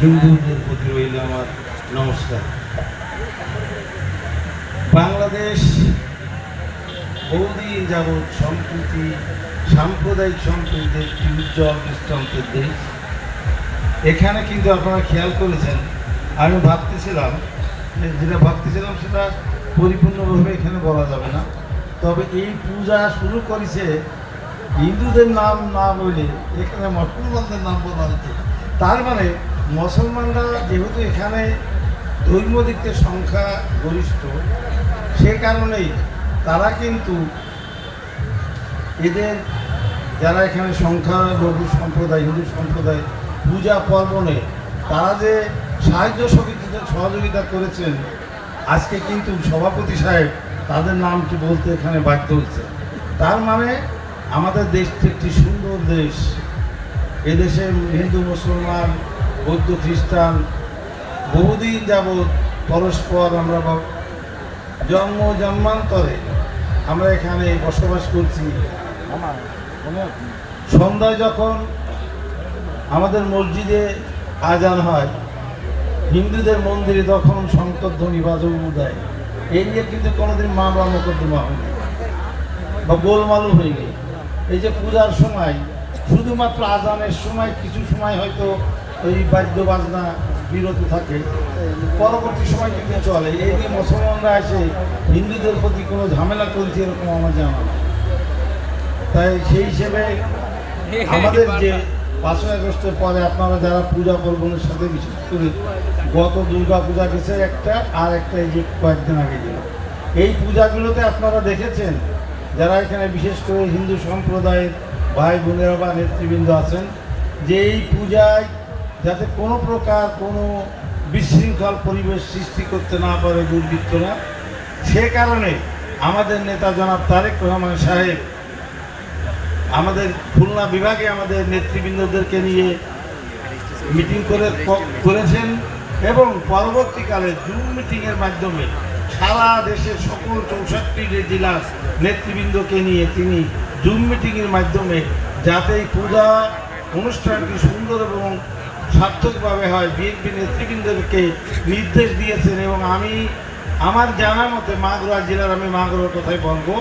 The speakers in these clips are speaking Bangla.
হিন্দুদের প্রতি রইল আমার নমস্কার। বাংলাদেশ বহুদিন যাবৎ সম্প্রীতি সাম্প্রদায়িক সম্প্রীতির একটি উজ্জ্বল দৃষ্টান্তের দেশ। এখানে কিন্তু আপনারা খেয়াল করেছেন, আমি ভাবতেছিলাম সেটা পরিপূর্ণভাবে এখানে বলা যাবে না, তবে এই পূজা শুরু করেছে হিন্দুদের নাম না বলে এখানে মুসলমানদের নাম বলা হচ্ছে। তার মানে মুসলমানরা যেহেতু এখানে ধর্মীয় দিক থেকে সংখ্যা গরিষ্ঠ, সে কারণেই তারা কিন্তু এদের যারা এখানে সংখ্যালঘু সম্প্রদায় হিন্দু সম্প্রদায় পূজা পার্বণে তারা যে সহযোগিতা করেছেন, আজকে কিন্তু সভাপতি সাহেব তাদের নামটি বলতে এখানে বাধ্য হচ্ছে। তার মানে আমাদের দেশটি একটি সুন্দর দেশ। এদেশে হিন্দু মুসলমান বৌদ্ধ খ্রিস্টান বহুদিন যাবৎ পরস্পর আমরা জন্মান্তরে আমরা এখানে বসবাস করছি। সন্ধ্যায় যখন আমাদের মসজিদে আজান হয়, হিন্দুদের মন্দিরে তখন শঙ্করধ্বনি বাজু দেয়। এই নিয়ে কিন্তু কোনোদিন মামলা মোকদ্দমা হয়নি বা গোলমালও হয়নি। এই যে পূজার সময় শুধুমাত্র আজানের সময় কিছু সময় হয়তো এই বাদ্য বাজনা বিরত থাকে, পরবর্তী সময় কিন্তু চলে। এই নিয়ে মুসলমানরা এসে হিন্দুদের প্রতি কোনো ঝামেলা করেছে এরকম আমার জানা না। তাই সেই হিসেবে আমাদের যে 5ই আগস্টের পরে আপনারা যারা পূজা পার্বণের সাথে বিশেষ করে গত দুর্গা পূজা গেছে একটা, আর একটা এই যে কয়েকদিন আগে গেল, এই পূজাগুলোতে আপনারা দেখেছেন যারা এখানে বিশেষ করে হিন্দু সম্প্রদায়ের ভাই বোনেরা বা নেতৃবৃন্দ আছেন, যে এই পূজায় যাতে কোনো প্রকার কোনো বিশৃঙ্খল পরিবেশ সৃষ্টি করতে না পারে দুর্বৃত্তরা, সে কারণে আমাদের নেতা জনাব তারেক রহমান সাহেব আমাদের খুলনা বিভাগে আমাদের নেতৃবৃন্দদেরকে নিয়ে মিটিং করেছেন এবং পরবর্তীকালে জুম মিটিংয়ের মাধ্যমে সারা দেশের সকল 64 জেলার নেতৃবৃন্দকে নিয়ে তিনি জুম মিটিংয়ের মাধ্যমে যাতে এই পূজা অনুষ্ঠানটি সুন্দর এবং সার্থকভাবে হয় বিএনপি নেতৃবৃন্দকে নির্দেশ দিয়েছেন। এবং আমি আমার জানা মতে মাগুরা জেলার, আমি মাগুরার কথাই বলবো,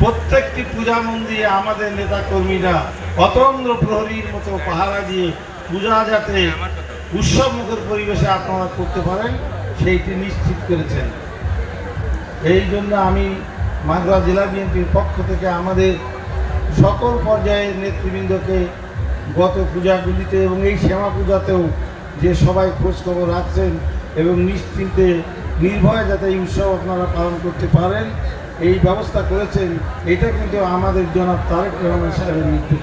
প্রত্যেকটি পূজা মন্দিরে আমাদের নেতাকর্মীরা অতন্দ্র প্রহরীর মতো পাহারা দিয়ে পূজা যাতে উৎসবমুখর পরিবেশে আপনারা করতে পারেন সেইটি নিশ্চিত করেছেন। এই জন্য আমি মাগুরা জেলা বিএনপির পক্ষ থেকে আমাদের সকল পর্যায়ের নেতৃবৃন্দকে গত পূজাগুলিতে এবং এই শ্যামা পূজাতেও যে সবাই খোঁজখবর রাখছেন এবং নিশ্চিন্তে নির্ভয়ে যাতে এই উৎসব আপনারা পালন করতে পারেন এই ব্যবস্থা করেছেন, এটা কিন্তু আমাদের জনাব তারেক রহমান সাহেবের নির্দেশ।